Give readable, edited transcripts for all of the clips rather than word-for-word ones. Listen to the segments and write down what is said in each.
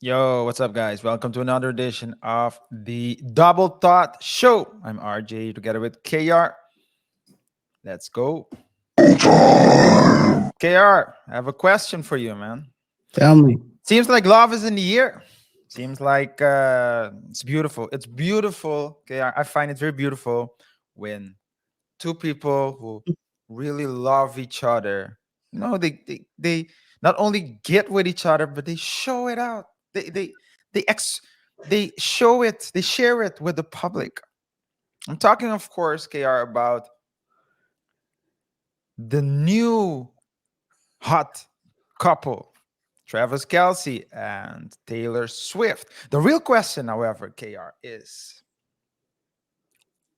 Yo, what's up, guys? Welcome to another edition of the Double Thought Show. I'm RJ together with KR. Let's go. KR, I have a question for you, man. Tell me. Seems like love is in the air. Seems like it's beautiful. It's beautiful, KR. I find it very beautiful when two people who really love each other, they not only get with each other, but they show it out. They ex they show it, they share it with the public. I'm talking, of course, KR, about the new hot couple, Travis Kelce and Taylor Swift. The real question, however, KR, is,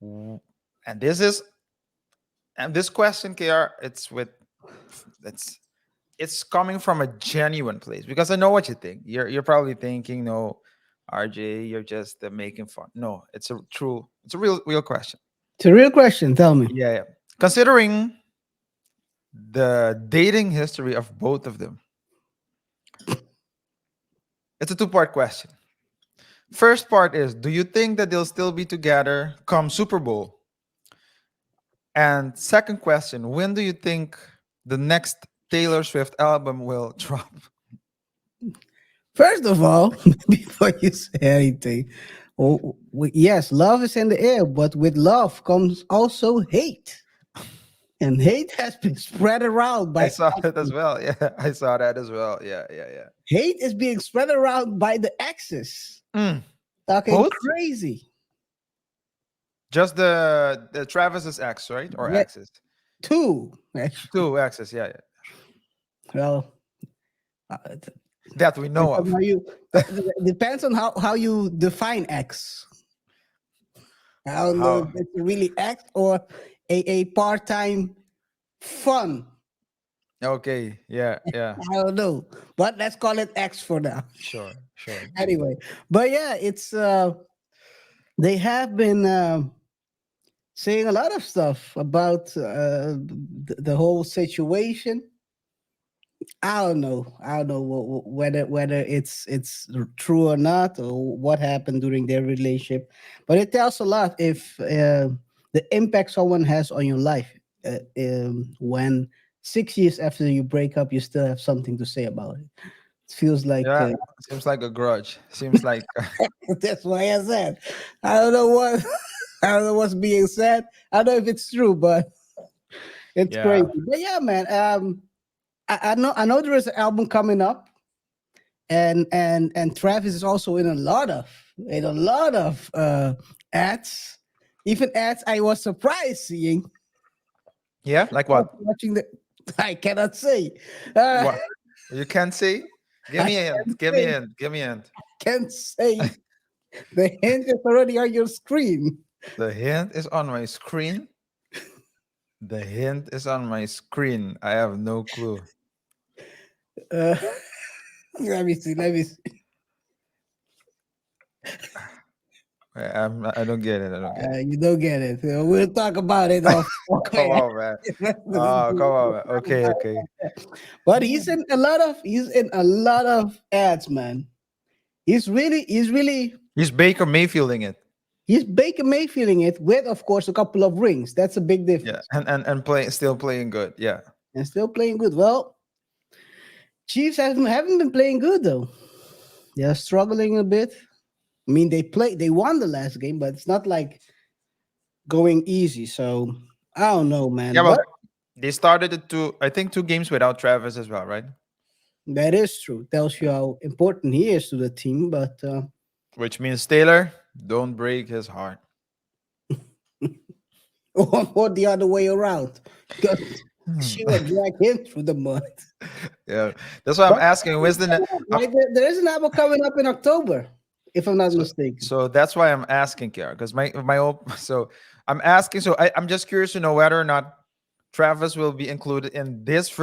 w- and this is, and this question, KR, it's it's coming from a genuine place because I know what you think. You're probably thinking, no, RJ, you're just making fun. No, it's a real question. It's a real question. Tell me. Yeah, yeah. Considering the dating history of both of them, it's a two-part question. First part is, do you think that they'll still be together come Super Bowl? And second question, when do you think the next Taylor Swift album will drop? First of all, before you say anything, yes, love is in the air, but with love comes also hate. And hate has been spread around I by saw it as well. Yeah, I saw that as well. Yeah, yeah, yeah. hate is being spread around by the exes. Mm, Talking both? crazy. Just the Travis's ex, right? Or Yeah, exes? two. Actually. Two exes, yeah, yeah. Well, That we know depends on of. depends on how you define ex. I don't know if How? it's really ex or a part-time fun. Okay, yeah, yeah. I don't know, but let's call it X for now. Sure, sure. Anyway, but yeah, it's they have been saying a lot of stuff about the whole situation. I don't know whether it's true or not, or what happened during their relationship. But it tells a lot if the impact someone has on your life. When 6 years after you break up, you still have something to say about it. It feels like Yeah, seems like a grudge. Seems like that's why I said I don't know what I don't know what's being said. I don't know if it's true, but it's yeah. crazy. But yeah, man. I know there is an album coming up, and Travis is also in a lot of ads, even ads I was surprised seeing Yeah, like after what? watching the. I cannot say. Uh, What? You can't say? Give I me a hint. can't Give me a say. hint. Give me a hint. Can't say. The hint is already on your screen. The hint is on my screen. The hint is on my screen. I have no clue. Uh, let me see. Let me see. I don't get it. I don't get it. You don't get it. We'll talk about it off. Come on, man. Oh, come on, man. Okay, okay. But he's in a lot of ads, man. He's Baker Mayfielding it. He's Baker Mayfielding it with, of course, a couple of rings. That's a big Yeah, difference. and still playing good. Yeah, And still playing good. Well, Chiefs haven't been playing good though. They're struggling a bit. I mean, they won the last game, but it's not like going easy. So I don't know, yeah. man. But Well, they started it I think, two games without Travis as well, right? that is true. Tells you how important he is to the team. But Which means Taylor, don't break his heart. or the other way around, because Hmm. she will drag him through the mud. Yeah, that's why I'm But asking. Where's the right, there is an album coming up in October, if I'm not so mistaken. so that's why I'm asking, Kiara, because my old so I'm asking. So I'm just curious to know whether or not Travis will be included in this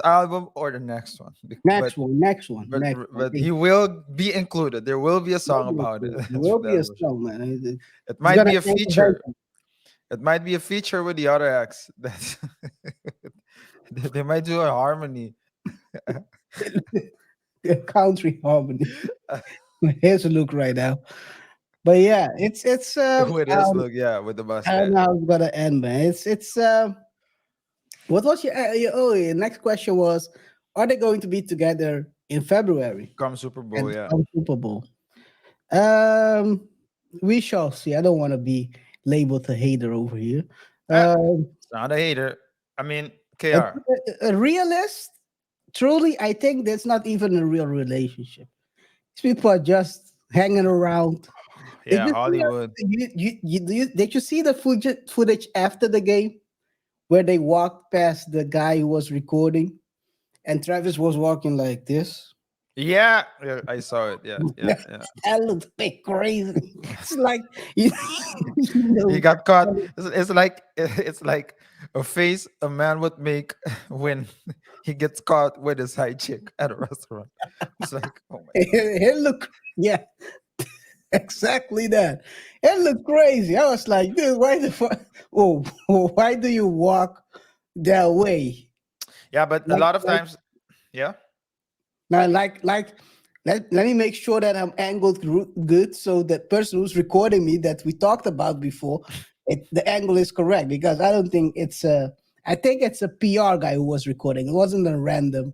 album or the next one. But Next one. but he will be included. There will be a Will song be a about it. song. There will be a That's for sure. song, man. It He's might gonna be a take feature. advantage. It might be a feature with the other acts. That's they might do a harmony. country harmony. Here's a look right now. But yeah, it's With his look, yeah, with the I don't mustache. know how it's gonna end, man. It's what was your next question was, are they going to be together in February Come Super at Bowl, the yeah. Super Bowl? Um, we shall see. I don't want to be labeled a hater over here. Ah, Um, it's not a hater. I mean, a, KR. a realist, truly, I think that's not even a real relationship. These people are just hanging around. Did Yeah, you see? Hollywood. Did you see the footage after the game where they walked past the guy who was recording, and Travis was walking like this? Yeah, yeah, I saw it. Yeah, yeah, yeah. That looks a bit crazy. It's like you, you He know, got caught. It's like it's like a face a man would make when he gets caught with his side chick at a restaurant. It's like, oh my god. it look, yeah, exactly that. It looked crazy. I was like, dude, why the fuck? Oh, why do you walk that way? Yeah, but a Like, lot of like times, yeah. now, let me make sure that I'm angled good, so the person who's recording me that we talked about before, the angle is correct, because I don't think it's a. I think it's a PR guy who was recording. It wasn't a random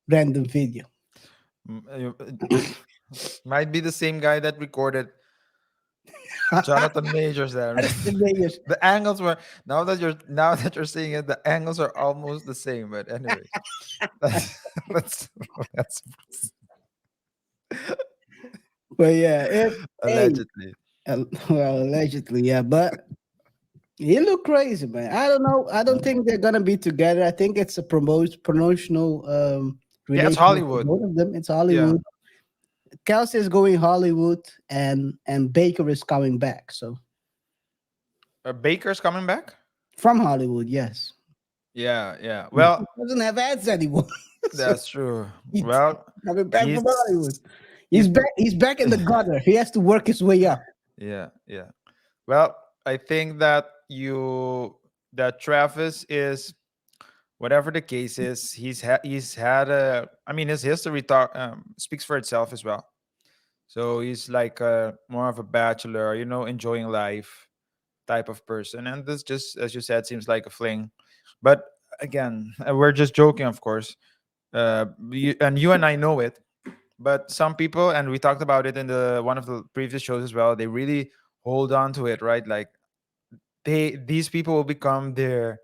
video. Might be the same guy that recorded Jonathan Majors there. The videos. The angles were now that you're seeing it, the angles are almost the same. But anyway, let's let's, let's But yeah, hey, allegedly. well, allegedly, yeah, but he look crazy, man. I don't know. I don't think they're gonna be together. I think it's a promotional Yeah, it's relationship for Hollywood. both of them. It's Yeah, Hollywood. Kelsey is going Hollywood, and Baker is coming back. So Baker's coming back. from Hollywood, yes. Yeah, yeah. He Well, doesn't have ads anymore, so that's true. he's Well, coming back from Hollywood. he's He's he's back. He's back in the gutter. He has to work his way up. yeah, yeah. Well, I think that Travis is, whatever the case is, he's had a. I mean, his history speaks for itself as well. So he's like more of a bachelor, enjoying life type of person, and this just, as you said, seems like a fling. But again, we're just joking, of course. You and I know it, but some people, and we talked about it in the one of the previous shows as well, they really hold on to it, right? Like these people will become the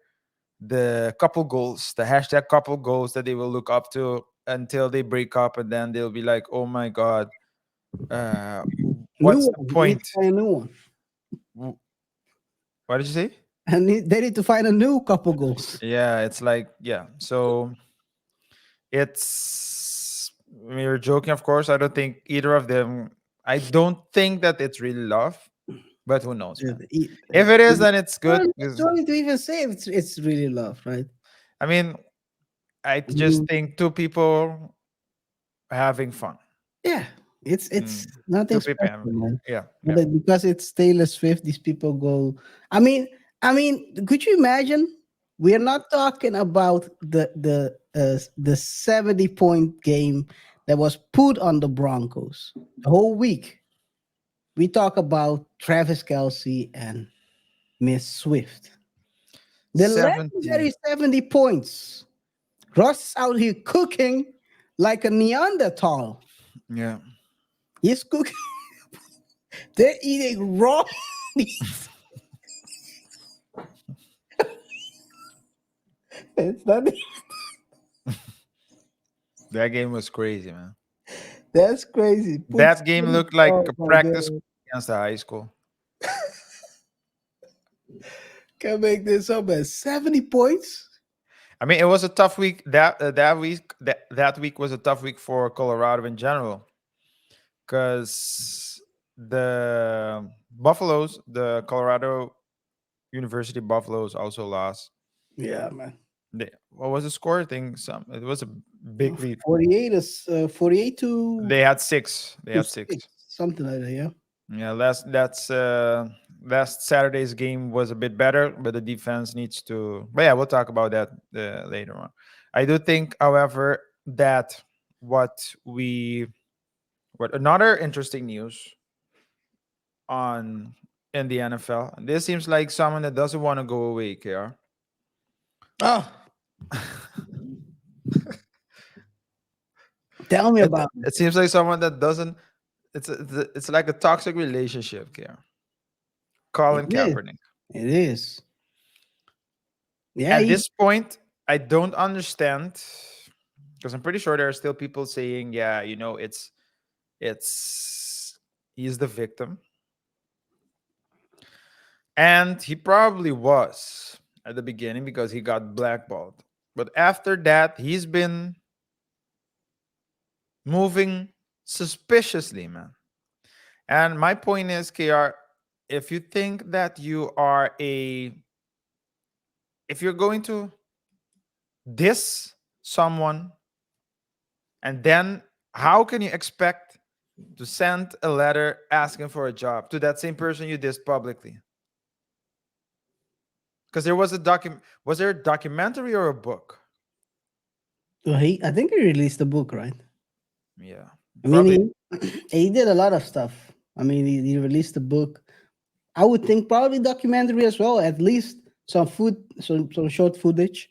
couple goals, the hashtag couple goals that they will look up to until they break up, and then they'll be like, oh my god, uh New what's the one. They need to point? find a new one. W- what did you say? And they need to find a new couple goals. Yeah, it's like, yeah, so it's, we were joking, of course. I don't think either of them, I don't think that it's really love, but who knows, Yeah, man. If it is, then it's good it's because, trying to even say it's really love, right? I mean, I I just mean, think two people having fun. yeah, it's Mm. nothing Two people special, having, man. yeah, But yeah. because it's Taylor Swift, these people go. I mean, could you imagine? We are not talking about the 70-point game that was put on the Broncos the whole week. We talk about Travis Kelce and Miss Swift. The 70. legendary 70 points. Ross is out here cooking like a Neanderthal. Yeah. He's cooking. They're eating raw meat. It's not, That game was crazy, man. that's crazy. Put, That game looked like oh a my practice god. against the high school. Can make this up as 70 points? I mean, it was a tough week. That week was a tough week for Colorado in general, because the Colorado University Buffaloes also lost. Yeah, man. What was the score? I think it was a big lead. 48 is 48 They had six. They to had 6, six. something like that, yeah. Yeah, last Saturday's game was a bit better, but the defense needs to. But yeah, we'll talk about that later on. I do think, however, that what we what another interesting news on in the NFL. This seems like someone that doesn't want to go away, KR. Oh, tell me It, about it. it seems like someone that doesn't. It's like a toxic relationship, KR. It Colin is. Kaepernick. It is. Yeah, At he's this point, I don't understand because I'm pretty sure there are still people saying, "Yeah, it's he's the victim," and he probably was at the beginning because he got blackballed. But after that, he's been moving suspiciously, man. And my point is, KR, if you think that if you're going to diss someone, and then how can you expect to send a letter asking for a job to that same person you dissed publicly? Because there was was there a documentary or a book? well, he. I think he released a book, right? Yeah, I mean, probably. he did a lot of stuff. I mean, he released a book. I would think probably documentary as well. At least some short footage.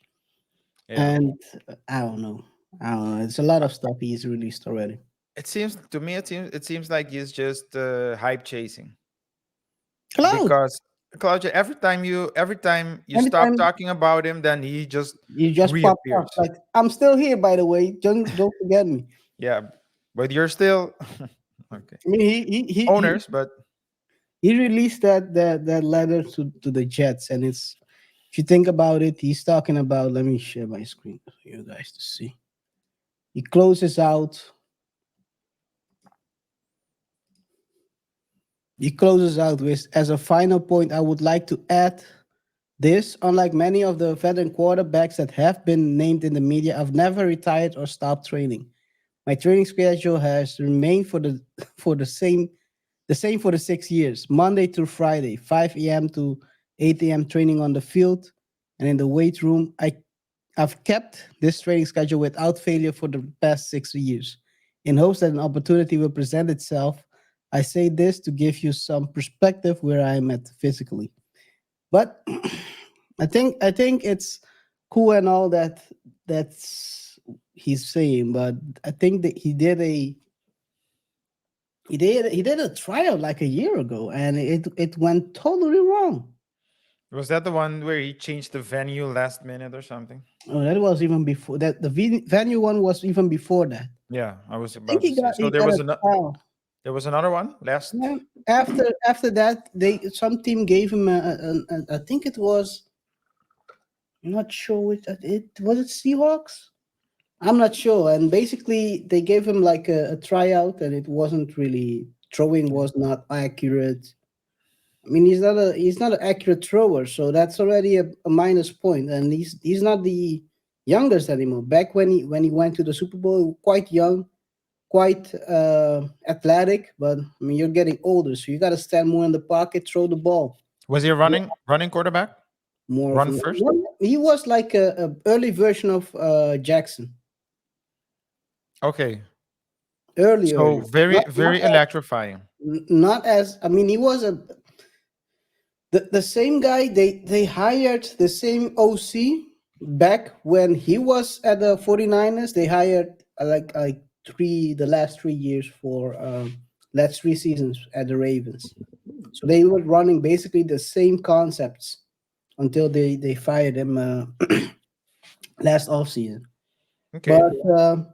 Yeah. And I don't know. I don't know. It's a lot of stuff he's released already. It seems to me, it seems like he's just hype chasing Cloud. because Claudia, every time you Every stop time talking about him, then he just you just pop up, reappears. like I'm still here, by the way. Don't forget me. Yeah, but you're still okay. I mean, Owners, but he released that letter to the Jets, and it's if you think about it, he's talking about. Let me share my screen for you guys to see. He closes out. He closes out with as a final point. I would like to add this, unlike many of the veteran quarterbacks that have been named in the media, I've never retired or stopped training. My training schedule has remained for the for the same for the 6 years, Monday through Friday, 5 a.m. to 8 a.m. training on the field and in the weight room. I've kept this training schedule without failure for the past 6 years. In hopes that an opportunity will present itself, I say this to give you some perspective where I'm at physically. But I think it's cool and all that's he's saying, but I think that he did a trial like a year ago, and it went totally wrong. was that the one where he changed the venue last minute or something? Oh, that was even before that. The venue one was even before that. Yeah, I was I think about to he say. got So he there got was a trial. there was another one last. Yeah. After that, they some team gave him I think it was, I'm not sure which it was, it Seahawks. I'm not sure. And basically, they gave him like a tryout, and it wasn't really throwing was not accurate. I mean, he's not an accurate thrower, so that's already a minus point. And he's not the youngest anymore. Back when he went to the Super Bowl, quite young, quite athletic, but I mean, you're getting older, so you got to stand more in the pocket, throw the ball Was he a running quarterback? more Run often. first. He was like a early version of Jackson, Okay, early, so very not very electrifying. not as I mean he was the same guy. They hired the same OC back when he was at the 49ers. They hired like the last 3 years for last 3 seasons at the Ravens. So they were running basically the same concepts until they fired him last offseason. Okay, But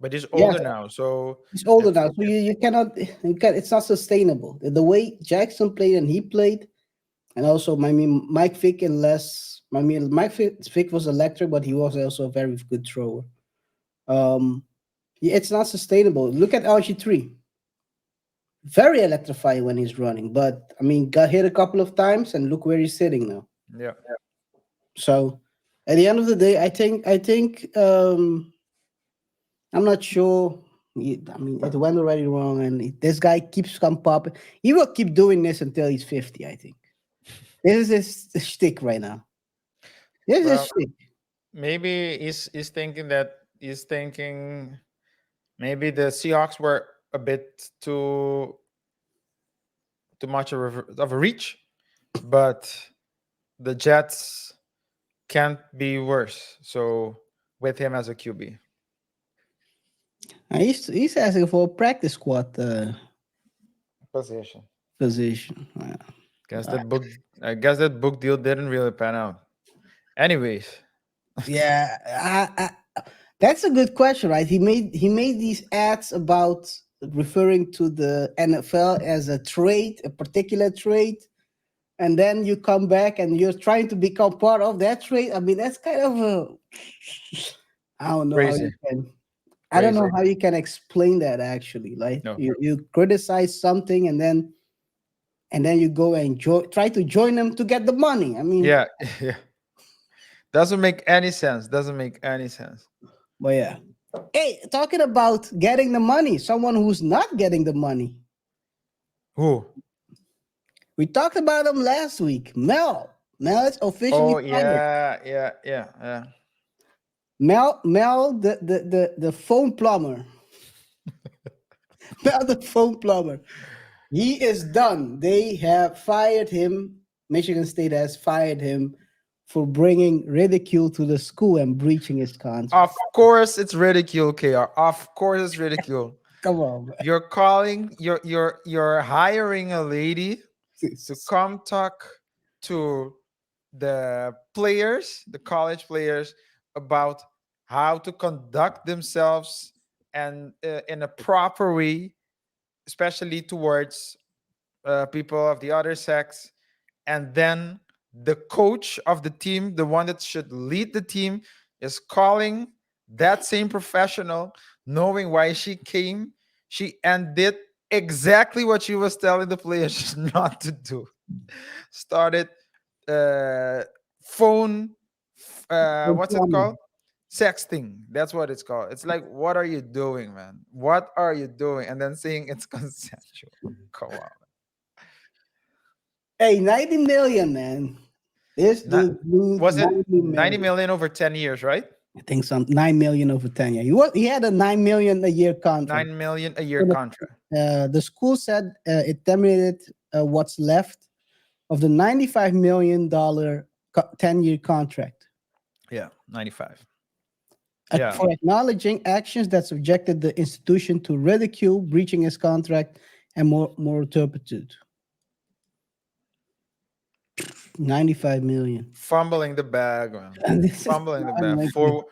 but he's yeah, older now, so he's older if now, so you cannot it's not sustainable. The way Jackson played and he played. And also, I mean, Mike Vick and less. I mean, Vick was electric, but he was also a very good thrower. Yeah, it's not sustainable. Look at RG3, very electrifying when he's running, but I mean, got hit a couple of times, and look where he's sitting now. yeah. So, at the end of the day, I think I'm not sure. I mean, it went already wrong, and this guy keeps come popping. He will keep doing this until he's 50. I think this is his shtick right now. This is his Well, shtick. maybe he's thinking that he's thinking Maybe the Seahawks were a bit too much of a reach, but the Jets can't be worse. So with him as a QB He's asking for a practice squad position. position. Guess that book. I guess that book deal didn't really pan out. Anyways, Yeah, that's a good question, right? He made these ads about referring to the NFL as a trade, a particular trade, and then you come back and you're trying to become part of that trade. I mean, that's kind of a I don't know how crazy, you can. I don't know crazy. how you can explain that actually. Like No. you criticize something and then you go and try to join them to get the money. I mean, Yeah, yeah. Doesn't make any sense. Doesn't make any sense. but yeah. Hey, talking about getting the money, someone who's not getting the money. Who? We talked about him last week. Mel. Mel is officially Oh fired. yeah, yeah, yeah, yeah. Mel, the phone plumber. Mel, the phone plumber. He is done. They have fired him. Michigan State has fired him for bringing ridicule to the school and breaching his contract. Of course, it's ridicule, KR. Of course, it's ridicule. Come on, man. You're hiring a lady to come talk to the players, the college players, about how to conduct themselves and in a proper way, especially towards people of the other sex. And then the coach of the team, the one that should lead the team, is calling that same professional, knowing why she came. She and did exactly what she was telling the players not to do. Started uh, phone, Phone what's it plumber. called? Sexting. That's what it's called. It's like, what are you doing, man? What are you doing? And then saying it's consensual. Come on. Hey, 90 million, man. This Not, dude blew was it 90 90 million. million over 10 years, right? I think some 9 million over 10 years. He had a 9 million a year contract. 9 million a year So contract. the school said it terminated what's left of the $95 million 10-year contract Yeah, 95. Yeah. for acknowledging actions that subjected the institution to ridicule, breaching his contract, and moral turpitude. 95 million. Fumbling the bag, man. And this is Fumbling the I don't bag. know if For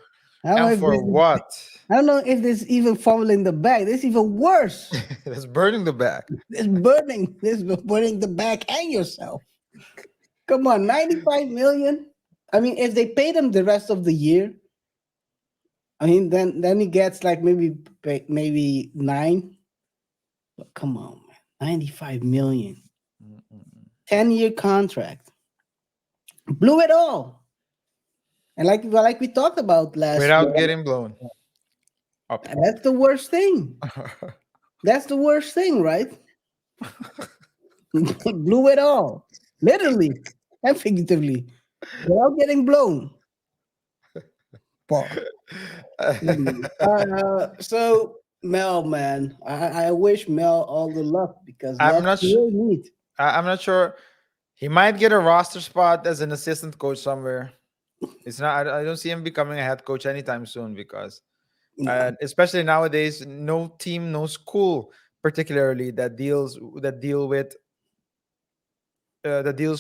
I don't know and if for this is, what? I don't know if this even fumbling the bag. This is even worse. It's burning the bag. It's burning. This is burning the bag and yourself. Come on, 95 million. I mean, if they paid him the rest of the year, I mean, then he gets like maybe nine. But come on, man, 95 million, Mm-mm. 10-year contract, blew it all. And like we talked about last week, Without getting blown up. that's the worst thing. That's the worst thing, right? Blew it all, literally and figuratively, without getting blown. Paul. So Mel, man, I wish Mel all the luck because I'm that's not sh- really neat. I'm not sure. He might get a roster spot as an assistant coach somewhere. It's not. I don't see him becoming a head coach anytime soon because, No. especially nowadays, no team, no school, particularly that deals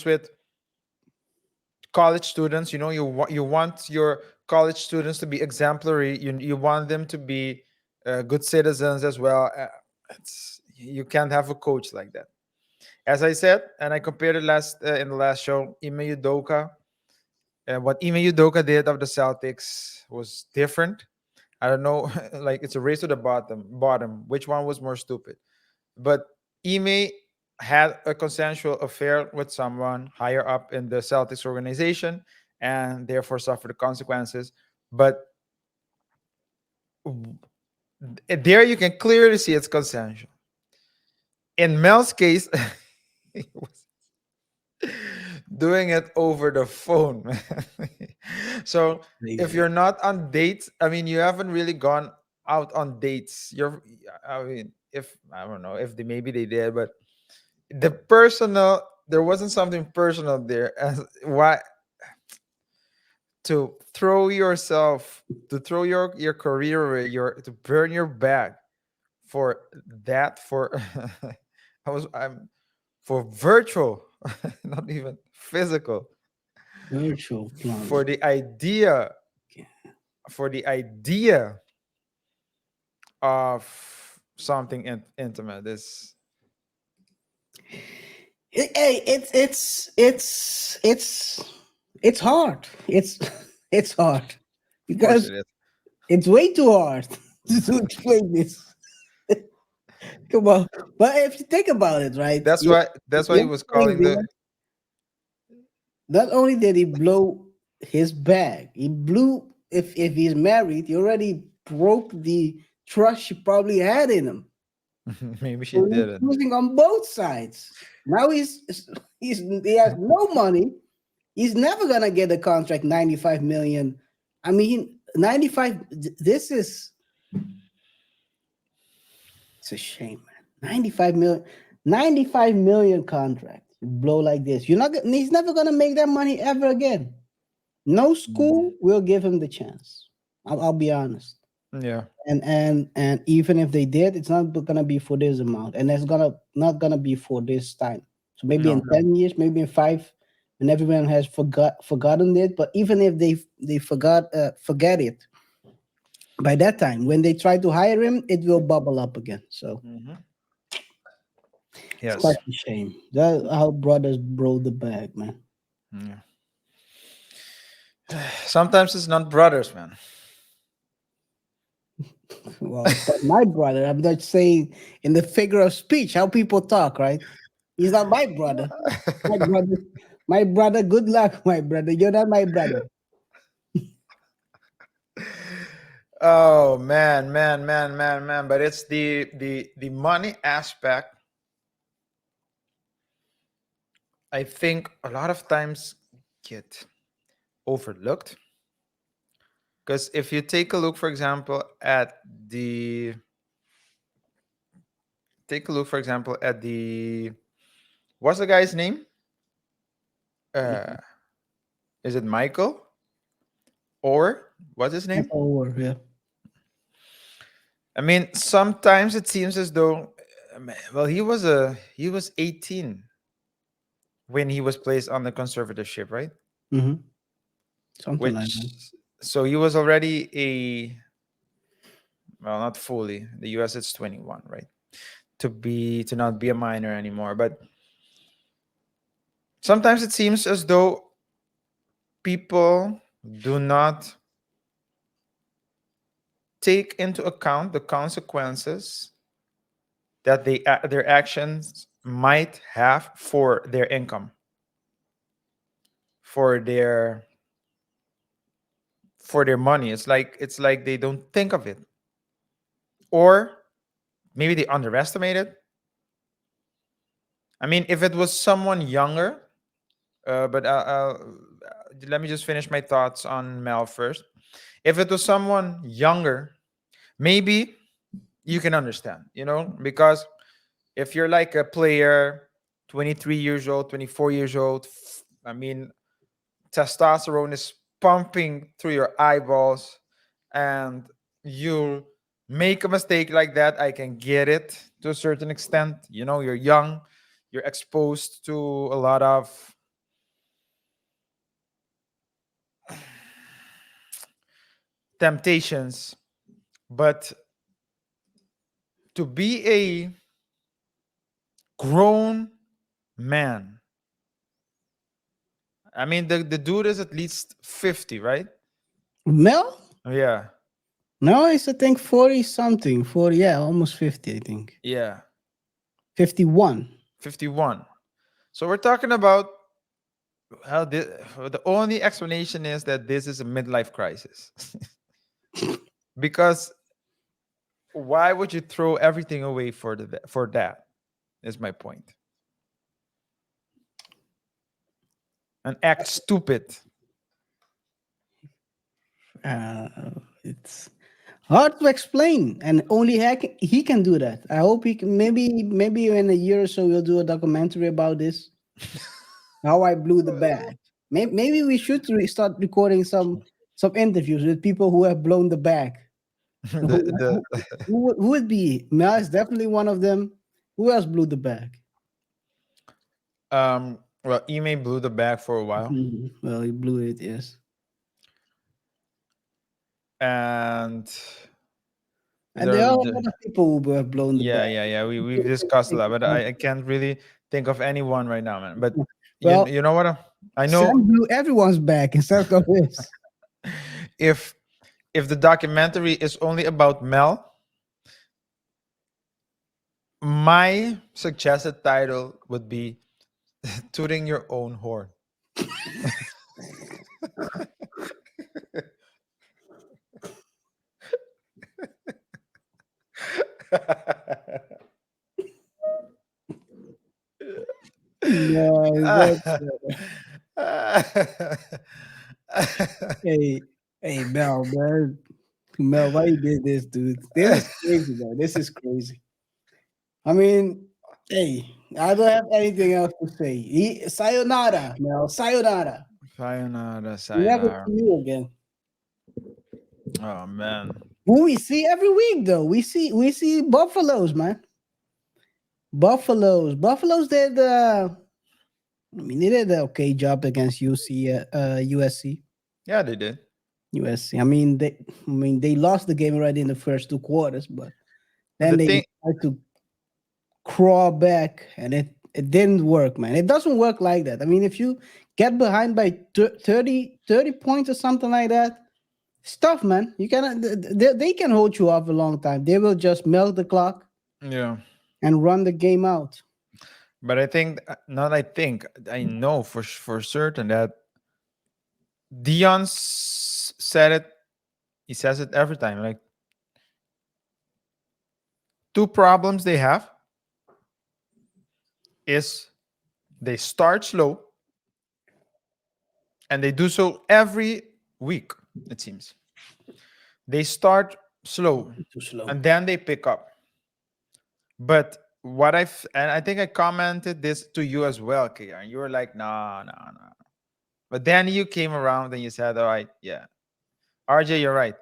with college students. You know, you want your college students to be exemplary. You want them to be good citizens as well. You can't have a coach like that. As I said, and I compared it last in the last show, Ime Udoka. What Ime Udoka did of the Celtics was different. I don't know, like it's a race to the bottom. Bottom. Which one was more stupid? But Ime had a consensual affair with someone higher up in the Celtics organization, and therefore suffered the consequences. But there you can clearly see it's consensual. In Mel's case, he was doing it over the phone, man. So if Crazy. you're not on dates, I mean, you haven't really gone. out on dates. I mean, if I don't know if they maybe they did, but the personal there wasn't something personal there. As why to throw yourself to throw your career away, your to burn your back for that for I'm for virtual, not even physical, Virtual for plums. the idea for the idea of something intimate is Hey, it's hard. It's it's hard of course it because is. it's way too hard to explain this. Come on, but if you think about it, right? That's why he You're was saying calling the not only did he blow his bag, he blew. If he's married, he already broke the trust she probably had in him. maybe she So he's didn't. losing on both sides. Now he has no money. He's never gonna get a contract 95 million. I mean 95. This is it's a shame, man. 95 million, 95 million contract. Blow like this. You're not. He's never gonna make that money ever again. No school Mhm. will give him the chance. I'll be honest. Yeah. And even if they did, it's not gonna be for this amount, and it's gonna not gonna be for this time. So maybe in No. 10 years, maybe in five, when everyone has forgotten it. But even if they forget it by that time, when they try to hire him, it will bubble up again. So Hmm. it's Yes. quite a shame. That how brothers broke the bag, man. Yeah. Sometimes it's not brothers, man. Well, it's not my brother. I'm not saying in the figure of speech how people talk, right? He's not my brother. My brother, my brother. Good luck, my brother. You're not my brother. Oh man, man, man, man, man. But it's the money aspect. I think a lot of times get overlooked because if you take a look, for example, at the take a look, for example, at the what's the guy's name? Uh, is it Michael or what's his name? Over, yeah. I mean, sometimes it seems as though, well, he was 18 when he was placed on the conservatorship, right? Hmm. Something like Which that. so he was already a well, not fully. The U.S. it's 21, right? To not be a minor anymore. But sometimes it seems as though people do not take into account the consequences that their actions might have for their income, for their money. It's like they don't think of it, or maybe they underestimate it. I mean, if it was someone younger, but let me just finish my thoughts on Mel first. If it was someone younger, maybe you can understand, because if you're like a player, 23 years old, 24 years old, I mean, testosterone is pumping through your eyeballs, and you make a mistake like that, I can get it to a certain extent. You're young, you're exposed to a lot of temptations, but to be a grown man, I mean, the dude is at least 50, right? Mel? Yeah, No, it's I think 40 something. 40, yeah, almost 50, I think. yeah, 51. 51. So we're talking about how the only explanation is that this is a midlife crisis. Because why would you throw everything away for that? Is my point. And act stupid. Uh, it's Hard to explain, and only he can do that. I hope he can. Maybe in a year or so we'll do a documentary about this. How I blew the bag. Maybe we should start recording some interviews with people who have blown the bag. Who, the who, who would be? Mel is definitely one of them. Who else blew the bag? well, Ime blew the bag for a while, Mhm. Well, he blew it. Yes, and and there are a the lot of people who have blown the yeah, bag. yeah, yeah. We've discussed a lot, but I can't really think of anyone right now, man. But Well, you know what? I know Sam blew everyone's back instead of his. if the documentary is only about Mel, my suggested title would be "Tooting Your Own Horn." No, that's hey, hey, Mel, man. Mel, why you did this, dude? This is crazy, man. This is crazy. I mean, hey, I don't have anything else to say. Sayonara, Mel. Sayonara. Sayonara, We never sayonara. see you again. Oh man. Who we see every week though. We see Buffaloes, man. Buffaloes did I mean they did an okay job against USC. Yeah, they did. USC. I mean they lost the game already in the first two quarters, but But then the they thing, tried to crawl back and it didn't work, man. It doesn't work like that. I mean, if you get behind by 30 points or something like that, it's tough, man. You cannot they can hold you off a long time. They will just melt the clock yeah. and run the game out. But I think, not I think, I know for certain that Dion said it. He says it every time. Like, two problems they have is they start slow, and they do so every week. It seems they start slow Too slow. and then they pick up. But and I think I commented this to you as well, KR, and you were like, "Nah, nah, nah." But then you came around and you said, "All right, yeah, RJ, you're right.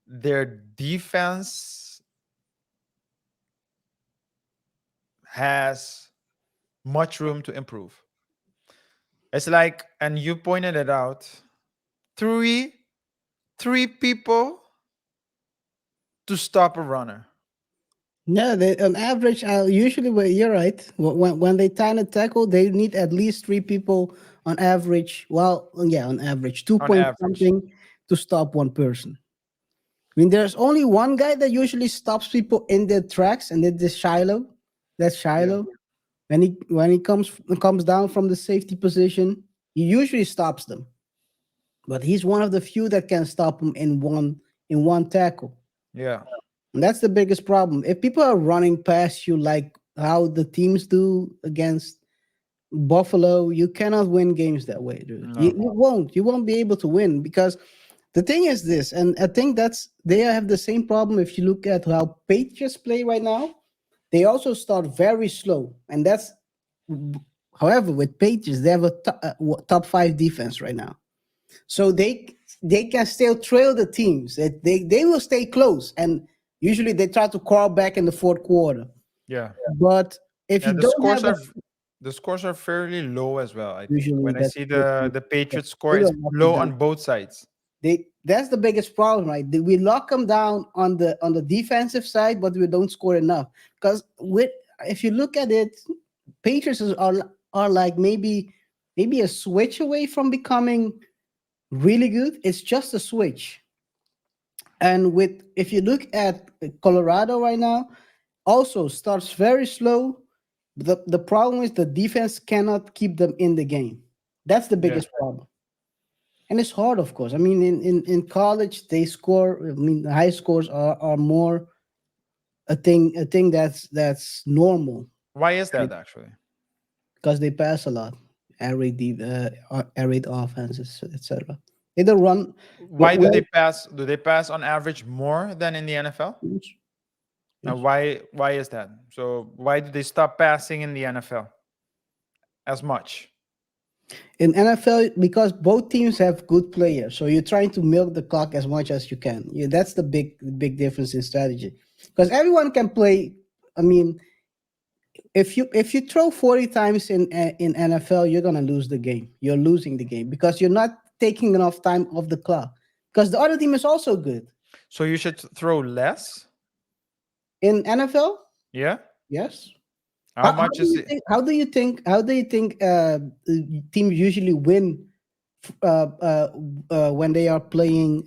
Their defense has much room to improve." It's like, and you pointed it out, three three people to stop a runner. Yeah, on average, usually you're right. When they time a tackle, they need at least three people on average. Well, yeah, on average, two On point average. something to stop one person. I mean, there's only one guy that usually stops people in their tracks, and it's Shiloh. That's Yeah. Shiloh. When he comes down from the safety position, he usually stops them. But he's one of the few that can stop them in one tackle. Yeah. And that's the biggest problem. If people are running past you like how the teams do against Buffalo, you cannot win games that way, dude. You, No. you won't. You won't be able to win because the thing is this, and I think that's they have the same problem. If you look at how Patriots play right now, they also start very slow, and that's. However, with Patriots, they have a top five defense right now, so they can still trail the teams. They will stay close, and usually they try to crawl back in the fourth quarter. Yeah. But if Yeah. you don't have a The scores are fairly low as well. I think usually when I that's see they the Patriots score, it's will knock you low down. on both sides. That's the biggest problem, right? We lock them down on the defensive side, but we don't score enough. Because with if you look at it, Patriots are like maybe a switch away from becoming really good. It's just a switch. And with if you look at Colorado right now, also starts very slow. The problem is the defense cannot keep them in the game. That's the Yeah. biggest problem. And it's hard, of course. I mean, in college they score. I mean, the high scores are more a thing that's normal Why is that actually? because they pass a lot, air raid offenses, etc. Either run. Why do Well, they pass? Do they pass on average more than in the NFL? yes, And yes. why is that? So why did they stop passing in the NFL as much? In NFL, because both teams have good players, so you're trying to milk the clock as much as you can. Yeah, that's the big difference in strategy. Because everyone can play. I mean, if you throw 40 times in NFL, you're gonna lose the game. You're losing the game because you're not taking enough time off the clock. Because the other team is also good So you should throw less. in NFL. Yeah. Yes. How How much do is you it? think? Teams usually win when they are playing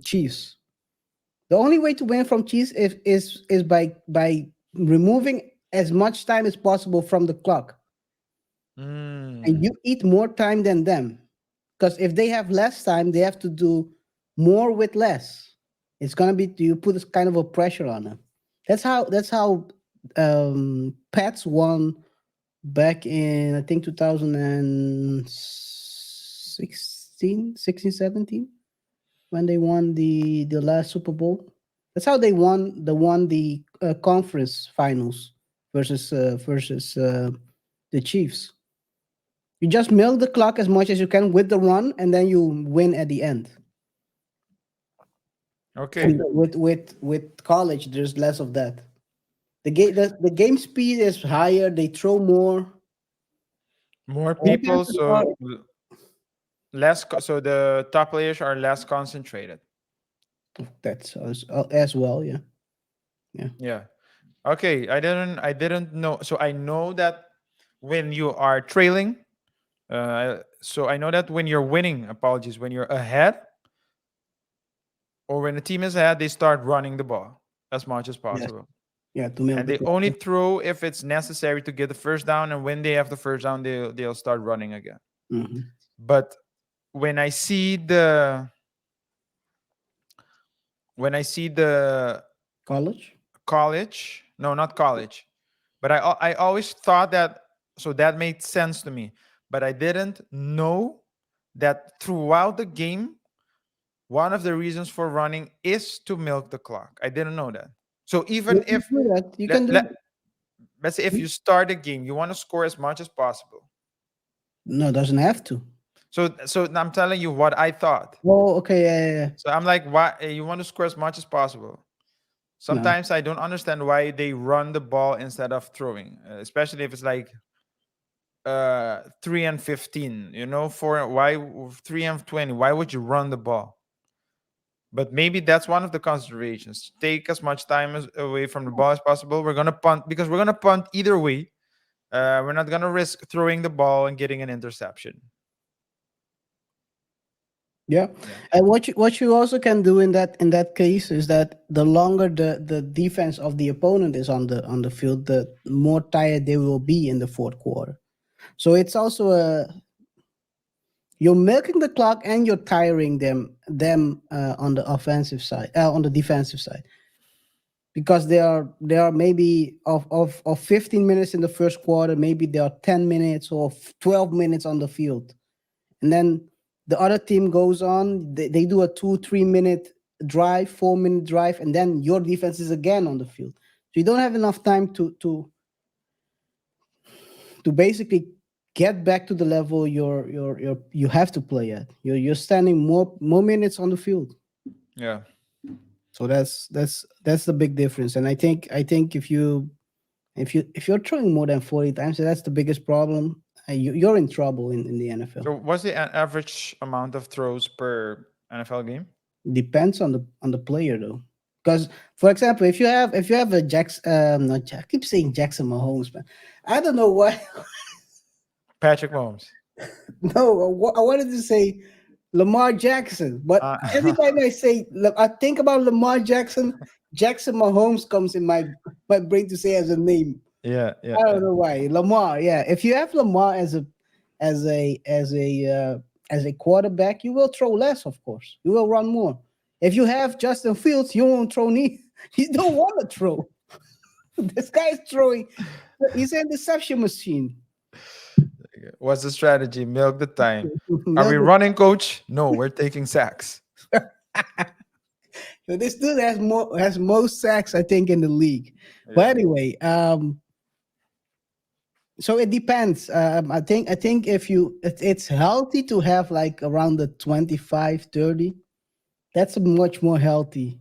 Chiefs? The only way to win from Chiefs is by removing as much time as possible from the clock, and Mm, you eat more time than them. Because if they have less time, they have to do more with less. It's gonna be you put this kind of a pressure on them. That's how Pats won back in I think 2016, 16, 17, when they won the last Super Bowl. That's how they won the conference finals versus the Chiefs. You just milk the clock as much as you can with the run, and then you win at the end. okay. And with college, there's less of that. The game speed is higher. They throw more. More people, Defenses are so so the top players are less concentrated. that's as well. Yeah, yeah. Yeah. Okay. I didn't know. So I know that when you are trailing, so I know that when you're winning, apologies, when you're ahead or when the team is ahead, they start running the ball as much as Yes. possible. Yeah, to milk And the they clock. only throw if it's necessary to get the first down. And when they have the first down, they'll start running again. Hmm. But when I see the when I see the College. college, no, not college, but I always thought that, so that made sense to me. But I didn't know that throughout the game, one of the reasons for running is to milk the clock. I didn't know that. So You even can if do that. You can let, do. let let's say if you start a game, you want to score as much as possible. No, doesn't have to. So I'm telling you what I thought. Oh, okay. Yeah, yeah, yeah. So I'm like, why you want to score as much as possible? No. Sometimes I don't understand why they run the ball instead of throwing, especially if it's like 3 and 15. For why 3 and 20? Why would you run the ball? But maybe that's one of the considerations. Take as much time away from the ball as possible. We're gonna punt because we're gonna punt either way. We're not gonna risk throwing the ball and getting an interception. Yeah, Yeah. and what you also can do in that case is that the longer the defense of the opponent is on the field, the more tired they will be in the fourth quarter. So it's also you're milking the clock and you're tiring them on the offensive side, on the defensive side, because they are maybe of 15 minutes in the first quarter, maybe there are 10 minutes or 12 minutes on the field, and then the other team goes on, they do a 2 3 minute drive, 4 minute drive, and then your defense is again on the field, so you don't have enough time to basically get back to the level you have to play at. You're standing more minutes on the field. Yeah. So that's the big difference. And I think if you're throwing more than 40 times, that's the biggest problem. You're in trouble in the NFL. So what's the average amount of throws per NFL game? Depends on the player though. Because for example, if you have a not Jack, I keep saying Jackson Mahomes, man. I don't know why. Patrick Mahomes. No, I wanted to say Lamar Jackson, but every time I say, look, I think about Lamar Jackson, Jackson Mahomes comes in my brain to say as a name. Yeah, yeah, I don't yeah. know why. Lamar, yeah. If you have Lamar as a quarterback, you will throw less, of course. You will run more. If you have Justin Fields, you won't throw any. You don't want to throw. This guy's throwing. He's an interception machine. What's the strategy? Milk the time. Are we Milk the- running, coach? No, we're taking sacks. So this dude has most sacks, I think, in the league. But Yeah, anyway, so it depends. I think if it's healthy to have like around the 25, 30. That's a much more healthy.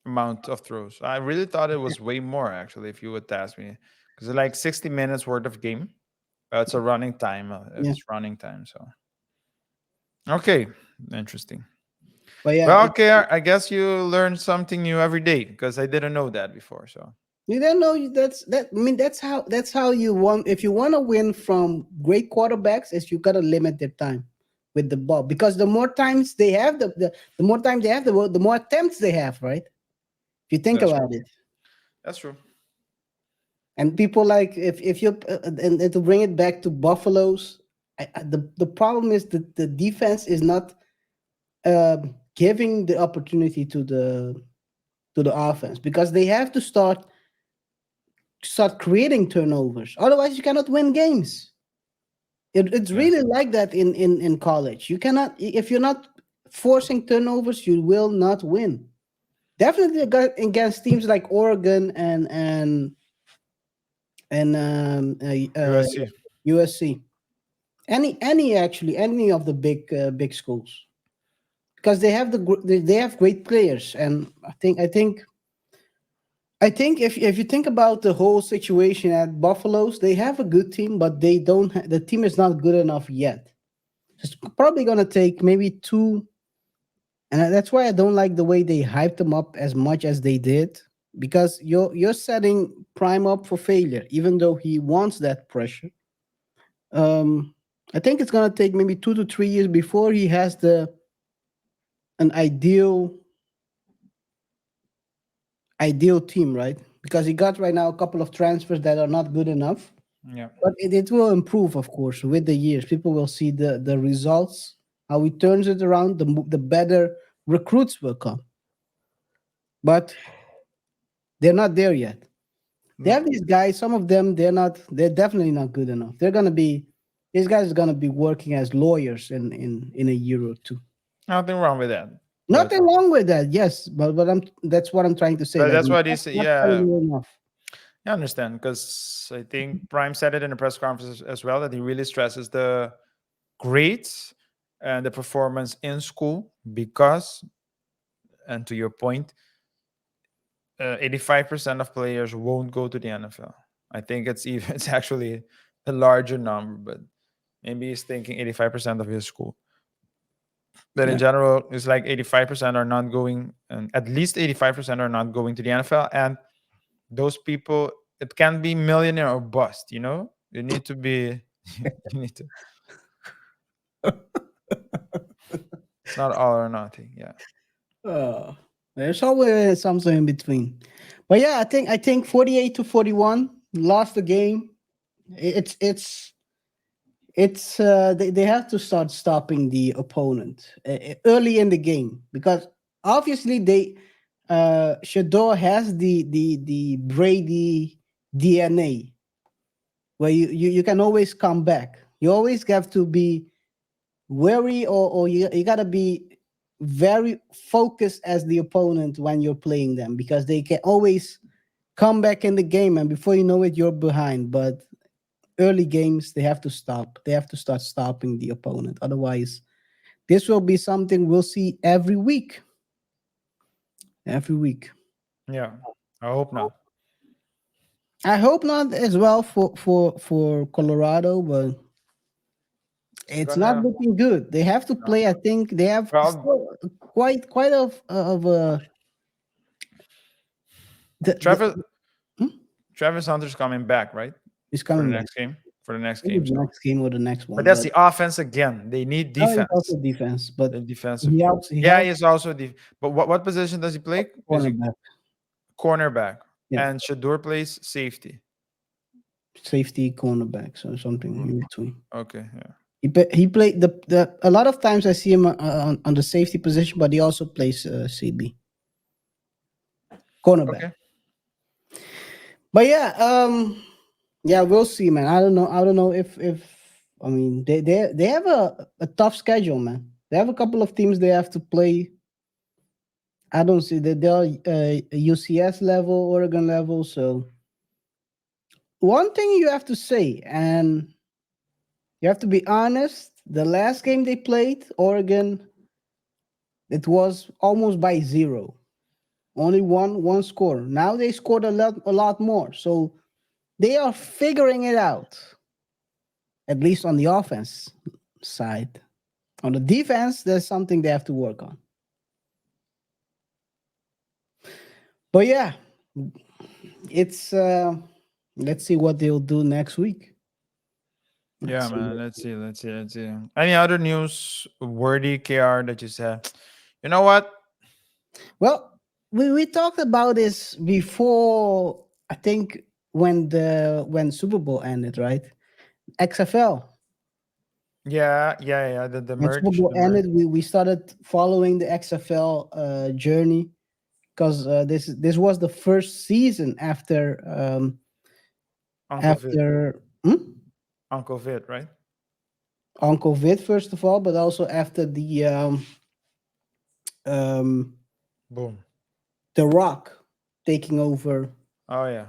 amount of throws. I really thought it was way more actually. If you would ask me, because it's like 60 minutes worth of game. It's a running time. Yeah, It's running time. So okay, interesting. but yeah, Well, okay, I guess you learn something new every day because I didn't know that before. So you don't know that's that. I mean, that's how you want. If you want to win from great quarterbacks, is you gotta limit their time with the ball because the more times they have, the more time they have, the more attempts they have, right? If you think that's true. about it. That's true. And people like if you and to bring it back to Buffaloes, the problem is that the defense is not giving the opportunity to the offense because they have to start creating turnovers. Otherwise, you cannot win games. It's Yeah. really like that in college. You cannot if you're not forcing turnovers, you will not win. Definitely against teams like Oregon and USC. USC. Any of the big schools because they have they have great players and I think if you think about the whole situation at Buffaloes, they have a good team, but they don't. The team is not good enough yet. It's probably gonna take maybe two, and that's why I don't like the way they hyped them up as much as they did, because you're setting Prime up for failure, even though he wants that pressure. Um, I think it's gonna take maybe 2 to 3 years before he has the an ideal team, right? Because he got right now a couple of transfers that are not good enough. Yeah. But it will improve, of course, with the years. People will see the results, how he turns it around, the better recruits will come. But they're not there yet. They No. have these guys, some of them, they're definitely not good enough. These guys are gonna be working as lawyers in a year or two. Nothing wrong with that. But Nothing wrong with that, yes, but that's what I'm trying to say. Like that's what he not, said. not telling Yeah, you enough. I understand because I think Prime said it in the press conference as well that he really stresses the grades and the performance in school because, and to your point, 85% of players won't go to the NFL. I think it's even it's actually a larger number, but maybe he's thinking 85% of his school. But in Yeah. general, it's like 85% are not going, and at least 85% are not going to the NFL. And those people, it can be millionaire or bust. You need to be. You need to. It's not all or nothing. Yeah. Uh, there's always something in between. But yeah, I think 48-41 lost the game. It's they have to start stopping the opponent early in the game because obviously Shador has the Brady DNA where you can always come back. You always have to be wary or you gotta be very focused as the opponent when you're playing them because they can always come back in the game and before you know it you're behind. But early games they have to stop. They have to start stopping the opponent. Otherwise, this will be something we'll see every week. Every week. Yeah. I hope not. I hope not as well for Colorado, but It's it's not gonna. looking good. They have to play. I think they have Well, still quite of a Travis the hmm? Travis Hunter's coming back, right? He's For the coming back. next game. For the next Maybe game. the So, next game or the next but one. that's But the offense again. They need now he's defense. also defense. But The defensive. he helps. He Yeah, helps he's also but what position does he play? Is he cornerback. cornerback? Yeah, And Shador plays safety. safety cornerback. So something Mm, in between. okay, yeah. He played the a lot of times I see him on the safety position, but he also plays CB cornerback. Okay. But yeah, yeah, we'll see, man. I don't know. I don't know if I mean, they have a tough schedule, man. They have a couple of teams they have to play. I don't see that they are UCS level, Oregon level. So one thing you have to say, and you have to be honest. The last game they played, Oregon, it was almost by zero. Only one score. Now they scored a lot more. So they are figuring it out, at least on the offense side. On the defense, there's something they have to work on. But yeah, it's let's see what they'll do next week. Yeah, Let's see. man. Let's see. Any other news worthy KR that you said? You know what? Well, we talked about this before. I think when Super Bowl ended, right? XFL. Yeah. The When Super merge, Bowl the merge. ended, we started following the XFL journey because this was the first season Uncle Vid, after hmm? Uncle Vid, right? on COVID first of all, but also after um, Boom. the Rock taking over Oh yeah.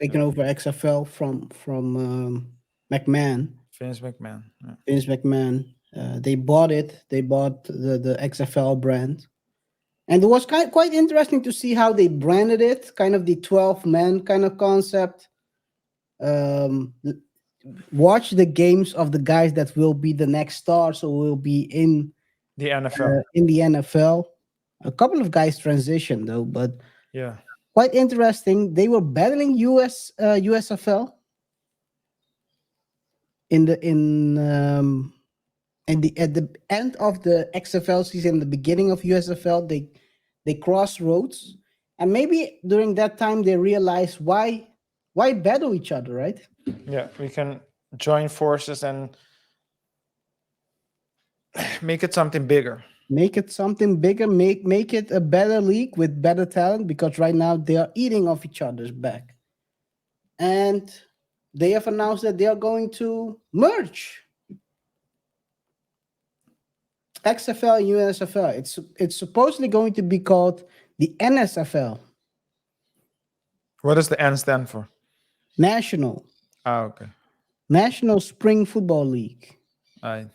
taking over XFL from McMahon, Vince McMahon. Yeah. Vince McMahon. They bought it. They bought the XFL brand, and it was quite interesting to see how they branded it. Kind of the 12 man kind of concept. Um, Watch the games of the guys that will be the next stars, so will be The NFL. in the NFL. A couple of guys transitioned though, but Yeah. quite interesting. They were battling USFL in the in the at the end of the XFL season, the beginning of USFL. They crossed roads, and maybe during that time they realized why battle each other, right? Yeah. We can join forces and make it something bigger. Make it something bigger. Make it a better league with better talent because right now they are eating off each other's back, and they have announced that they are going to merge XFL and USFL. It's supposedly going to be called the NSFL, What does the N stand for? National Ah, okay. National Spring Football League. I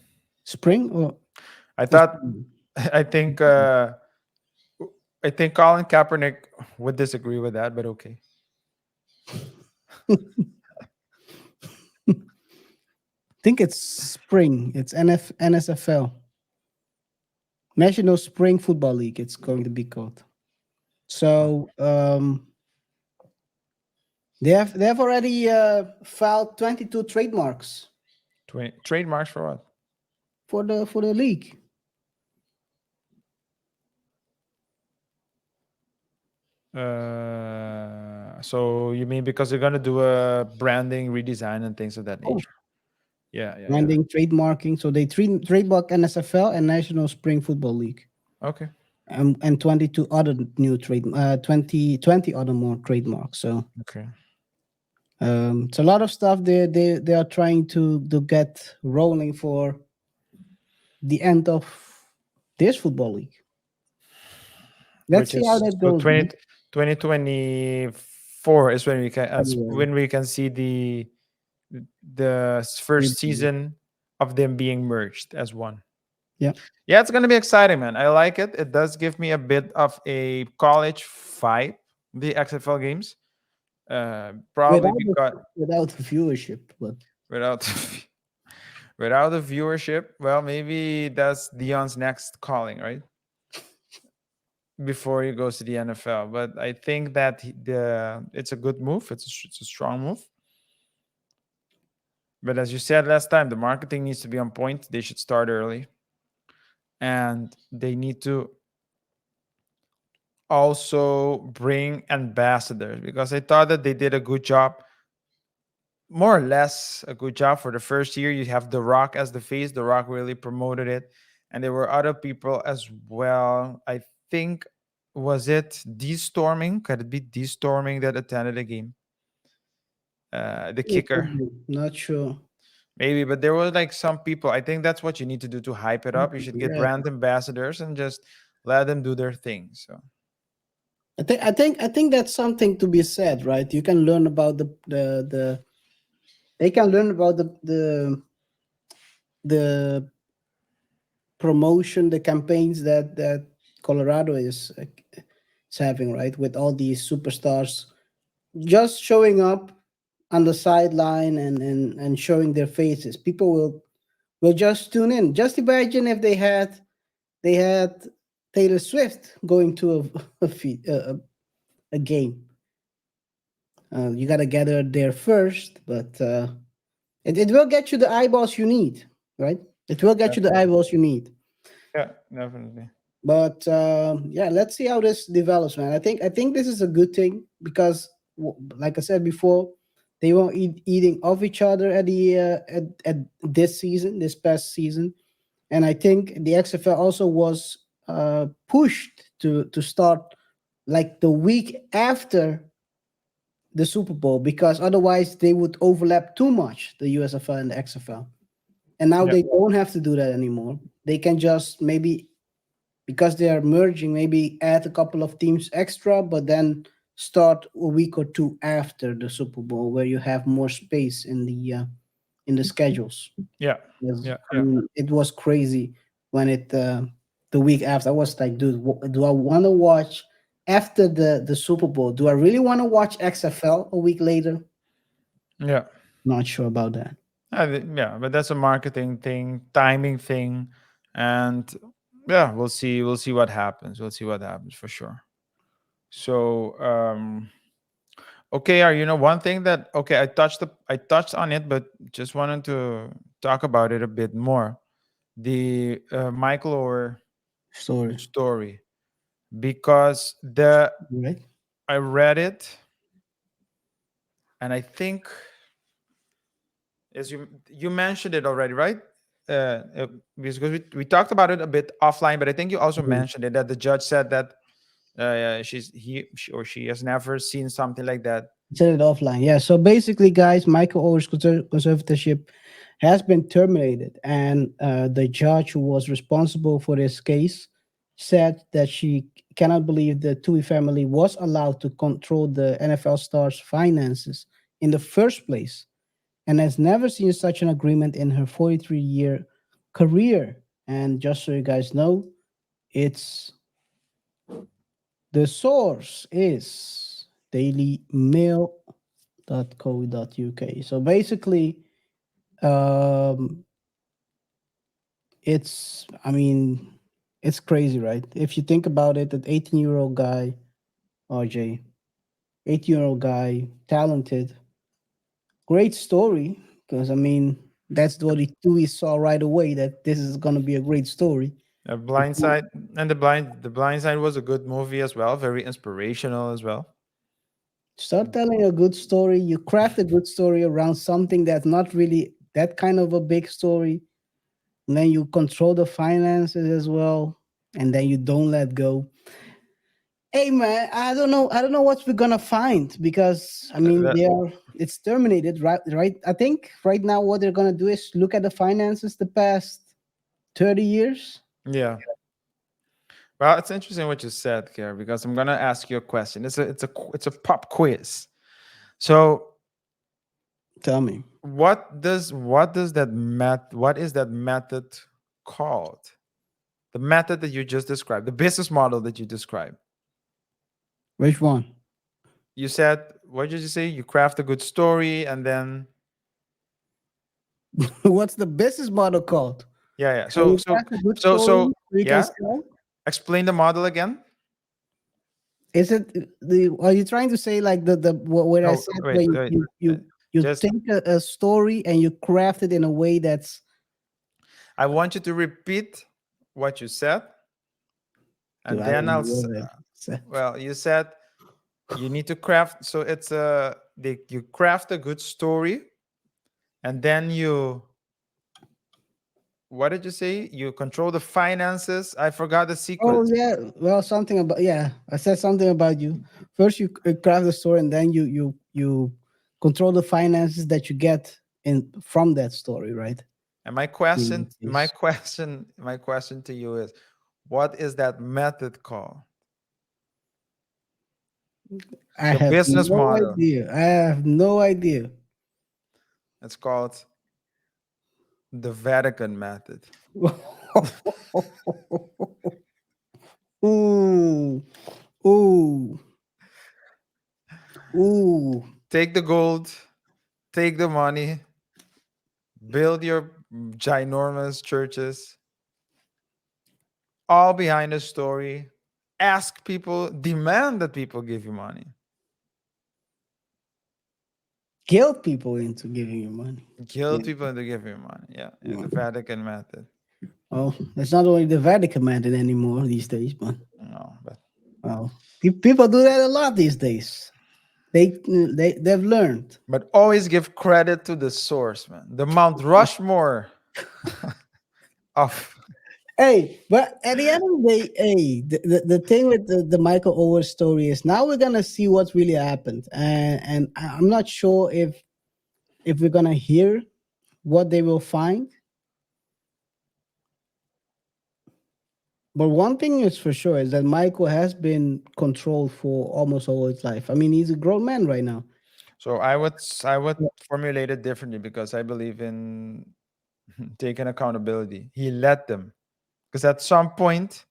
Spring or I or thought I think uh I think Colin Kaepernick would disagree with that, but okay. I think it's spring. It's NSFL, National Spring Football League. It's going to be called. So they have already filed 22 trademarks 20 trademarks for what? for the league. So you mean because they're gonna do a branding redesign and things of that Oh, nature? Yeah. branding, trademarking. So they trademark NSFL and National Spring Football League, Okay. and 22 other new 20 other more trademarks. So Okay. it's a lot of stuff they are trying to get rolling for the end of this football league. Let's Which see how is that so goes, man. 2024 is February. when we can see the first season of them being merged as one. Yeah. Yeah, it's gonna be exciting, man. I like it. It does give me a bit of a college vibe, the XFL games. Probably Without the, because without the viewership, but without without the viewership, well, maybe that's Dion's next calling, right? Before he goes to the NFL. But I think that it's a good move. It's a strong move. But as you said last time, the marketing needs to be on point. They should start early, and they need to also bring ambassadors because I thought that they did a good job, more or less a good job for the first year. You have The Rock as the face. The Rock really promoted it, and there were other people as well. I think was it D-Storming? Could it be D-Storming that attended the game? The it could kicker. be. Not sure. maybe, but there was like some people. I think that's what you need to do to hype it up. You should get Yeah, brand ambassadors and just let them do their thing. So I think that's something to be said, right? You can learn about the they can learn about the promotion, the campaigns that Colorado is having, right? With all these superstars just showing up on the sideline and showing their faces. People will just tune in. Just imagine if they had Taylor Swift going to a game. You got to gather there first, but it will get you the eyeballs you need, right? It will get you the definitely. eyeballs you need. Yeah, definitely. But yeah, let's see how this develops, man. I think this is a good thing because, like I said before, they won't eating off each other at at this season, this past season, and I think the XFL also was pushed to start like the week after the Super Bowl because otherwise they would overlap too much, the USFL and the XFL. And now Yeah, they don't have to do that anymore. They can just maybe, because they are merging, maybe add a couple of teams extra, but then start a week or two after the Super Bowl, where you have more space in the schedules. yeah, Yes, yeah, I yeah. mean, it was crazy when it the week after. I was like, dude, do I want to watch after the Super Bowl? Do I really want to watch XFL a week later? Yeah. Not sure about that. Yeah, but that's a marketing thing, timing thing, and yeah, we'll see. We'll see what happens. We'll see what happens for sure. So, okay, are you know one thing that okay, I touched on it, but just wanted to talk about it a bit more. The Michael Orr Story, story, because the right? I read it, and I think as you mentioned it already, right? Because we talked about it a bit offline, but I think you also mentioned it that the judge said that or she has never seen something like that. Set it offline. Yeah. So basically, guys, Michael Orr's conservatorship has been terminated, and the judge who was responsible for this case said that she cannot believe the Tui family was allowed to control the NFL stars' finances in the first place, and has never seen such an agreement in her 43-year career. And just so you guys know, it's the source is dailymail.co.uk. So basically, um, I mean, it's crazy, right? If you think about it, that 18-year-old guy, RJ, 18-year-old guy, talented, great story, because I mean, that's what we saw right away that this is going to be a great story. A Blind Side and the Blind Side was a good movie as well, very inspirational as well. Start telling a good story. You craft a good story around something that's not really that kind of a big story. And then you control the finances as well. And then you don't let go. Hey man, I don't know what we're gonna find because I mean That it's terminated, right? I think right now what they're gonna do is look at the finances the past 30 years. yeah. Well, it's interesting what you said, Care, because I'm gonna ask you a question. It's a pop quiz. So Tell me. what is that method called? The method that you just described, the business model that you described. Which one? You said, what did you say? You craft a good story and then What's the business model called? yeah, yeah. When So you so craft a good so story, so we can yeah. sell. Explain the model again. Is it the? Are you trying to say like what I No, said, wait, where you wait. you uh, you, you Just take a story and you craft it in a way that's I want you to repeat what you said, dude, and I don't then know what I said. well, you said you need to craft. So it's you craft a good story, and then you what did you say? You control the finances. I forgot the Oh sequence. yeah, well something about yeah. I said something about you. First you craft the story and then you control the finances that you get in from that story, right? And my In question, this my case. question, my question to you is, what is that method called? I The have business no model. idea. I have no idea. It's called the Vatican method. Ooh, ooh, ooh. Take the gold, take the money, build your ginormous churches, all behind a story. Ask people, demand that people give you money. Guilt people into giving you money. Guilt Yeah. people into giving you money. Yeah, yeah, Yeah. the Vatican method. Oh, it's not only the Vatican mandate anymore these days, but No, but well, people do that a lot these days. They've learned. always give credit to the source, man. The Mount Rushmore of Hey, but at the end of the day, hey, the thing with the Michael Owens story is now we're gonna see what's really happened, and I'm not sure if we're gonna hear what they will find. But one thing is for sure is that Michael has been controlled for almost all his life. I mean, he's a grown man right now. so I would formulate it differently because I believe in taking accountability. He let them because at some point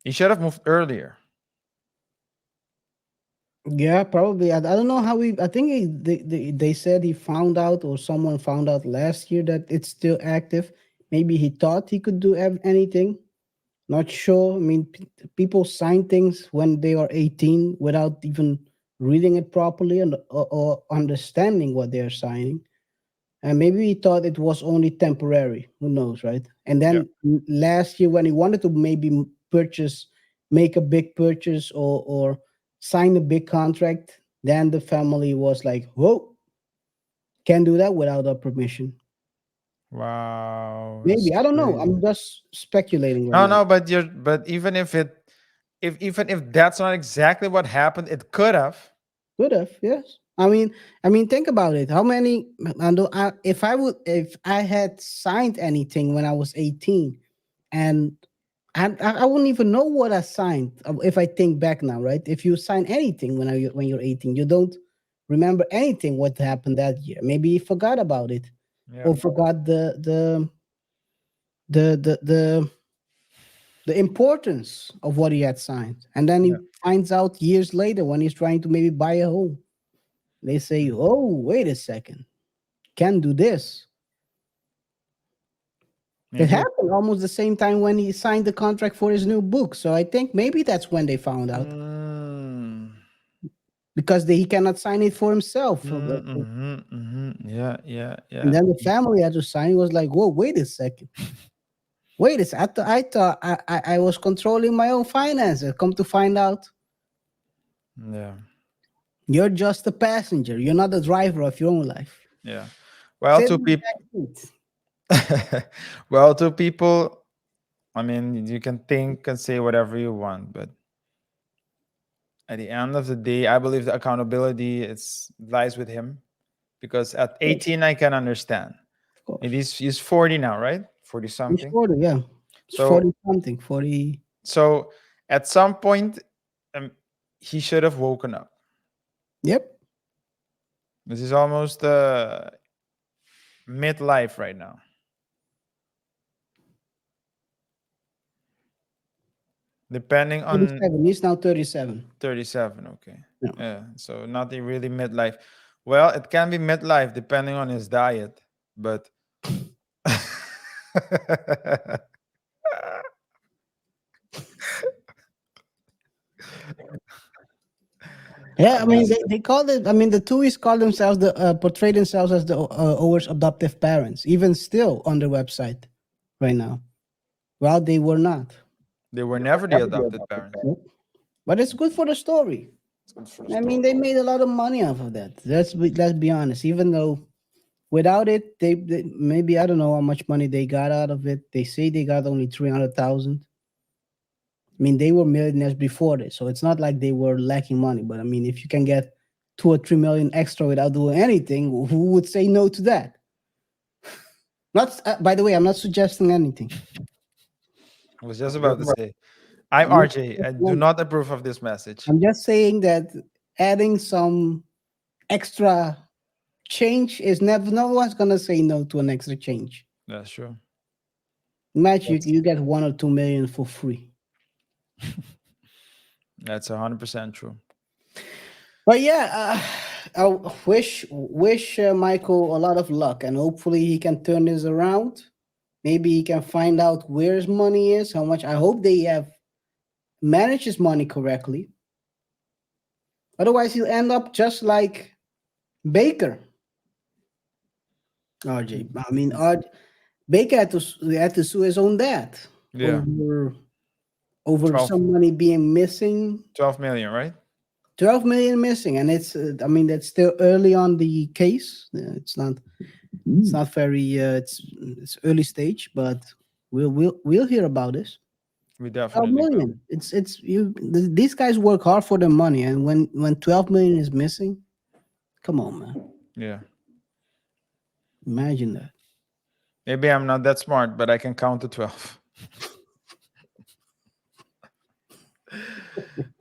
he should have moved earlier. Yeah, probably. I don't know how he. I think they said he found out or someone found out last year that it's still active. Maybe he thought he could do anything. Not sure. I mean, people sign things when they are 18 without even reading it properly and or understanding what they are signing. And maybe he thought it was only temporary. Who knows, right? And Yeah. then last year, when he wanted to maybe purchase, make a big purchase or sign a big contract, then the family was like, "Whoa, can't do that without our permission." Wow, that's Maybe I don't know. crazy. I'm just speculating right No, now. no, but even if it if even if that's not exactly what happened, it could have. Could have, yes. I mean, think about it. How many? If if I had signed anything when I was 18, and I wouldn't even know what I signed if I think back now, right? If you sign anything when you're 18, you don't remember anything what happened that year. Maybe you forgot about it, Yeah, or forgot the the the the importance of what he had signed, and then yeah. he finds out years later when he's trying to maybe buy a home. They say, Mhm. "Oh, wait a second, can do this." It Maybe. happened almost the same time when he signed the contract for his new book. So I think maybe that's when they found out Mm, because he cannot sign it for himself. Yeah, yeah, And yeah. then the family had to sign. It was like, "Whoa, wait a second, wait a second. I thought I was controlling my own finances. Come to find out, Yeah, you're just a passenger. You're not the driver of your own life. yeah. Well, Sit to in the people, back seat." well, to people, I mean, you can think and say whatever you want, but at the end of the day, I believe the accountability it's lies with him because at Yes, 18, I can understand. of And course. he's 40 now, right? 40 He's something. 40, yeah. It's So 40 something, 40. so at some point, um, he should have woken up. Yep. This is almost midlife right now. Depending on 37. He's now 37. 37, okay. Yeah. Yeah, so not really midlife. Well, it can be midlife depending on his diet, but Yeah, I I'm mean, just they call it. I mean, the Tuies call themselves portray themselves as the Ower's adoptive parents, even still on their website right now. Well, they were not. they were never the adopted parents. Yep. But it's good for the story. It's good for the I mean, story. they made a lot of money off of that. Let's be honest. Even though without it, they maybe I don't know how much money they got out of it. They say they got only 300,000. I mean, they were millionaires before this, so it's not like they were lacking money. But I mean, if you can get 2 or 3 million extra without doing anything, who would say no to that? Not, by the way, I'm not suggesting anything. I was just about to say, I'm I'm not RJ. I suggesting do anything. not approve of this message. I'm just saying that adding some extra change is never, no one's gonna say no to an extra change. That's true. Imagine That's you get 1 or 2 million for free. that's 100% true. But yeah, I wish Michael a lot of luck, and hopefully he can turn this around. Maybe he can find out where his money is, how much. I hope they have managed his money correctly. Otherwise, he'll end up just like Baker. RJ, I mean, Baker had to sue his own dad Yeah, over 12, some money being missing. 12 million, right? 12 million missing, and it's I mean that's still early on the case. It's not very it's early stage, but we'll hear about this. We 12 definitely will. million. It's you. These guys work hard for their money, and when 12 million is missing, come on, man. Yeah. Imagine that. Maybe I'm not that smart, but I can count to 12.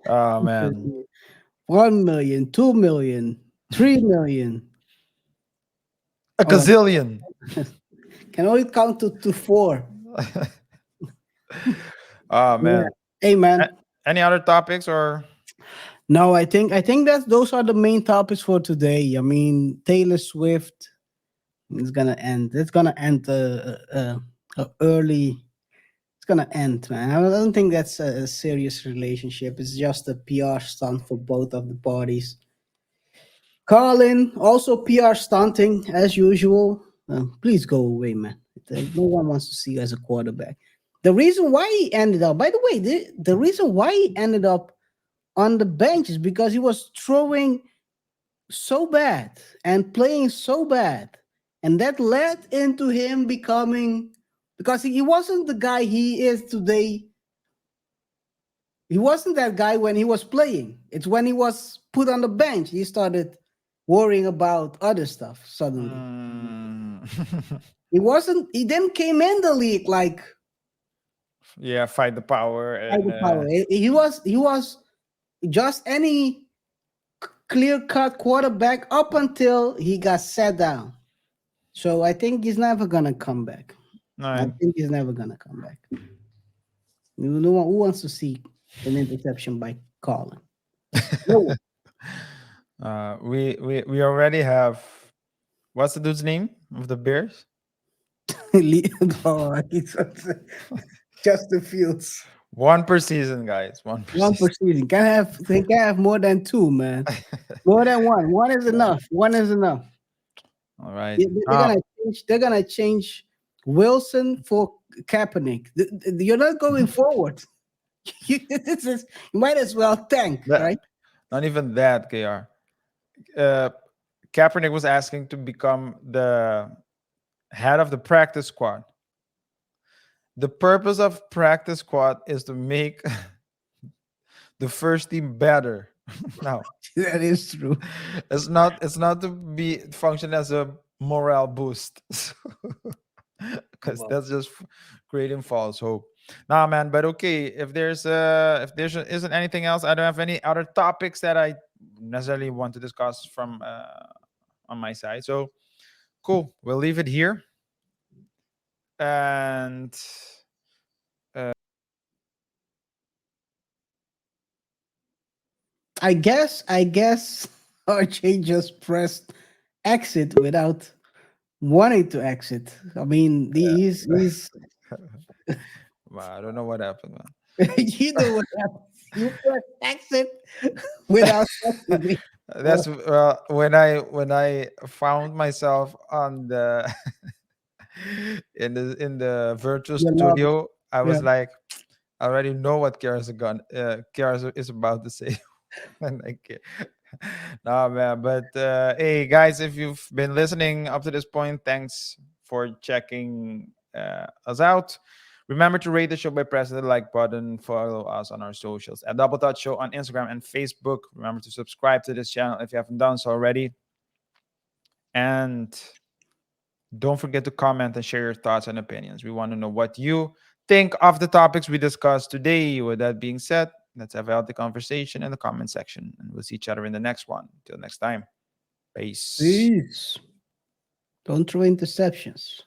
Oh man. 1 million, 2 million, 3 million. A Oh, gazillion. can only count to four. Oh Yeah. man. Hey, man. Any other topics or No, I think that those are the main topics for today. I mean, Taylor Swift is gonna end. It's gonna end early. It's gonna end, man. I don't think that's a serious relationship. It's just a PR stunt for both of the parties. Colin also PR stunting as usual. Please go away, man. No one wants to see you as a quarterback. The reason why he ended up, by the way, the reason why he ended up on the bench is because he was throwing so bad and playing so bad. And that led into him becoming, because he wasn't the guy he is today. He wasn't that guy when he was playing. It's when he was put on the bench, he started worrying about other stuff suddenly. Mm. He then came in the league like Yeah, fight the power by and the power. He was just any clear cut quarterback up until he got sat down. So I think he's never gonna come back. I nine. think he's never gonna come back. No one who wants to see an interception by Colin. No one. We already have what's the dude's name of the Bears? Oh, Justin Fields. One per season, guys. One per One per season. season. They can have more than two, man. More than one. One is enough. One is enough. All right. They're gonna change. They're gonna change Wilson for Kaepernick. You're not going forward. You might as well tank, That- right? not even that, KR. Uh, Kaepernick was asking to become the head of the practice squad. The purpose of practice squad is to make the first team better. Now, That is true. it's not to be function as a morale boost. Because Wow. that's just creating false hope. Nah, man, but okay, if there isn't anything else, I don't have any other topics that I necessarily want to discuss from on my side. So cool, we'll leave it here. And I guess RJ just pressed exit without wanting to exit. I mean, he's well, I don't know what happened, man. you know what happened. You press exit without exiting. That's when I found myself on the in the virtual You love it. studio. I Yeah. was like, I already know what Kiara is about to say. And I can't. Nah, man. But hey, guys, if you've been listening up to this point, thanks for checking us out. Remember to rate the show by pressing the like button. Follow us on our socials at Double Touch Show on Instagram and Facebook. Remember to subscribe to this channel if you haven't done so already. And don't forget to comment and share your thoughts and opinions. We want to know what you think of the topics we discussed today. With that being said, let's have a healthy conversation in the comment section. And we'll see each other in the next one. Till next time. Peace. Peace. Don't throw interceptions.